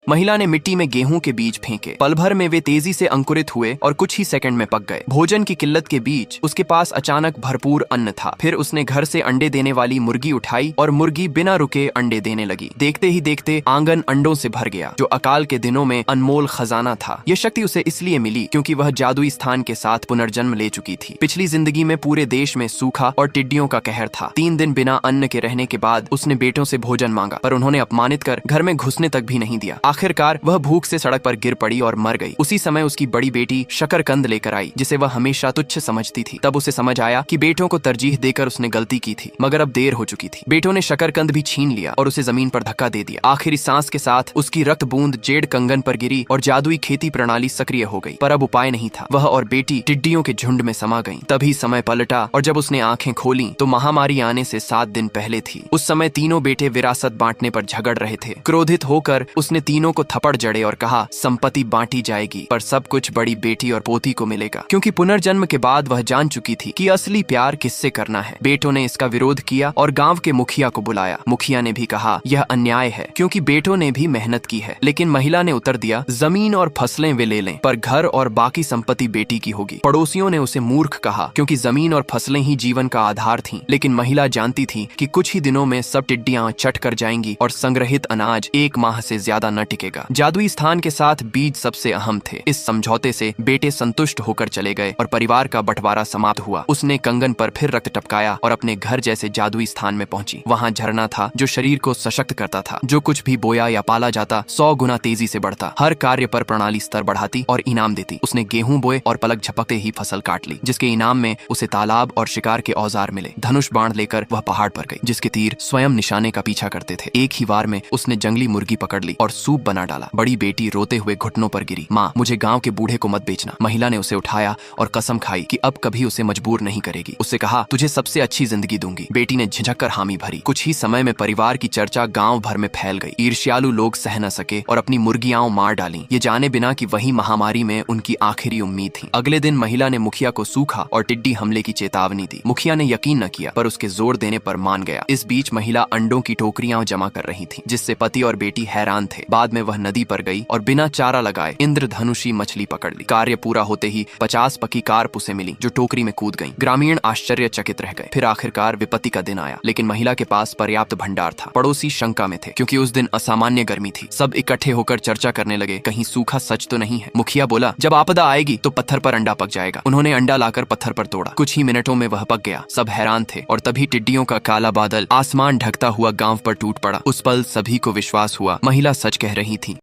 महिला ने मिट्टी में गेहूं के बीज फेंके। पल भर में वे तेजी से अंकुरित हुए और कुछ ही सेकंड में पक गए। भोजन की किल्लत के बीच उसके पास अचानक भरपूर अन्न था। फिर उसने घर से अंडे देने वाली मुर्गी उठाई और मुर्गी बिना रुके अंडे देने लगी। देखते ही देखते आंगन अंडों से भर गया, जो अकाल के दिनों में अनमोल खजाना था। यह शक्ति उसे इसलिए मिली क्योंकि वह जादुई स्थान के साथ पुनर्जन्म ले चुकी थी। पिछली जिंदगी में पूरे देश में सूखा और टिड्डियों का कहर था। 3 दिन बिना अन्न के रहने के बाद उसने बेटों से भोजन मांगा, पर उन्होंने अपमानित कर घर में घुसने तक भी नहीं दिया। आखिरकार वह भूख से सड़क पर गिर पड़ी और मर गई। उसी समय उसकी बड़ी बेटी शकरकंद लेकर आई, जिसे वह हमेशा तुच्छ समझती थी। तब उसे समझ आया कि बेटों को तरजीह देकर उसने गलती की थी, मगर अब देर हो चुकी थी। बेटों ने शकरकंद भी छीन लिया और उसे जमीन पर धक्का दे दिया। आखिरी सांस के साथ उसकी रक्त बूंद जेड कंगन पर गिरी और जादुई खेती प्रणाली सक्रिय हो गई। पर अब उपाय नहीं था। वह और बेटी टिड्डियों के झुंड में समा गईं। तभी समय पलटा और जब उसने आंखें खोली तो महामारी आने से 7 दिन पहले थी। उस समय तीनों बेटे विरासत बांटने पर झगड़ रहे थे। क्रोधित होकर उसने तीनों को थप्पड़ जड़े और कहा, संपत्ति बांटी जाएगी, पर सब कुछ बड़ी बेटी और पोती को मिलेगा। क्योंकि पुनर्जन्म के बाद वह जान चुकी थी कि असली प्यार किससे करना है। बेटों ने इसका विरोध किया और गांव के मुखिया को बुलाया। मुखिया ने भी कहा, यह अन्याय है क्योंकि बेटों ने भी मेहनत की है। लेकिन महिला ने उत्तर दिया, जमीन और फसलें वे ले लें, पर घर और बाकी संपत्ति बेटी की होगी। पड़ोसियों ने उसे मूर्ख कहा क्योंकि जमीन और फसलें ही जीवन का आधार थीं। लेकिन महिला जानती थी कि कुछ ही दिनों में सब टिड्डियां चट कर जाएंगी और संग्रहित अनाज 1 माह से ज्यादा न टिकेगा। जादुई स्थान के साथ बीज सबसे अहम थे। इस समझौते से बेटे संतुष्ट होकर चले गए और परिवार का बंटवारा समाप्त हुआ। उसने कंगन पर फिर रक्त टपकाया और अपने घर जैसे जादुई स्थान में पहुंची। वहां झरना था जो शरीर को सशक्त करता था। जो कुछ भी बोया या पाला जाता 100 गुना तेजी से बढ़ता। हर कार्य पर प्रणाली स्तर बढ़ाती और इनाम देती। उसने गेहूं बोए और पलक झपकते ही फसल काट ली, जिसके इनाम में उसे तालाब और शिकार के औजार मिले। धनुष बाण लेकर वह पहाड़ पर गई, जिसके तीर स्वयं निशाने का पीछा करते थे। एक ही वार में उसने जंगली मुर्गी पकड़ ली और सूप बना डाला। बड़ी बेटी रोते हुए घुटनों पर गिरी, माँ मुझे गाँव के बूढ़े को मत बेचना। महिला ने उसे उठाया और कसम खाई कि अब कभी उसे मजबूर नहीं करेगी। उससे कहा, तुझे सबसे अच्छी जिंदगी दूंगी। बेटी ने झिझक कर हामी भरी। कुछ ही समय में परिवार की चर्चा गांव भर में फैल गई। ईर्ष्यालु लोग सह न सके और अपनी मुर्गियां मार डाली, ये जाने बिना कि वही महामारी में उनकी आखिरी उम्मीद थी। अगले दिन महिला ने मुखिया को सूखा और टिड्डी हमले की चेतावनी दी। मुखिया ने यकीन न किया, पर उसके जोर देने पर मान गया। इस बीच महिला अंडों की टोकरियां जमा कर रही थी, जिससे पति और बेटी हैरान थे। बाद में वह नदी पर गई और बिना चारा लगाए इंद्रधनुषी मछली पकड़ ली। कार्य पूरा होते ही 50 पकी कार्प उसे मिली, जो टोकरी में कूद गईं। ग्रामीण आश्चर्यचकित रह गए। फिर आखिरकार विपत्ति का दिन आया, लेकिन महिला के पास पर्याप्त भंडार था। पड़ोसी शंका में थे क्योंकि उस दिन असामान्य गर्मी थी। सब इकट्ठे होकर चर्चा करने लगे, कहीं सूखा सच तो नहीं है। मुखिया बोला, जब आपदा आएगी तो पत्थर पर अंडा पक जाएगा। उन्होंने अंडा लाकर पत्थर पर तोड़ा। कुछ ही मिनटों में वह पक गया। सब हैरान थे और तभी टिड्डियों का काला बादल आसमान ढकता हुआ गांव पर टूट पड़ा। उस पल सभी को विश्वास हुआ, महिला सच कह रही थी।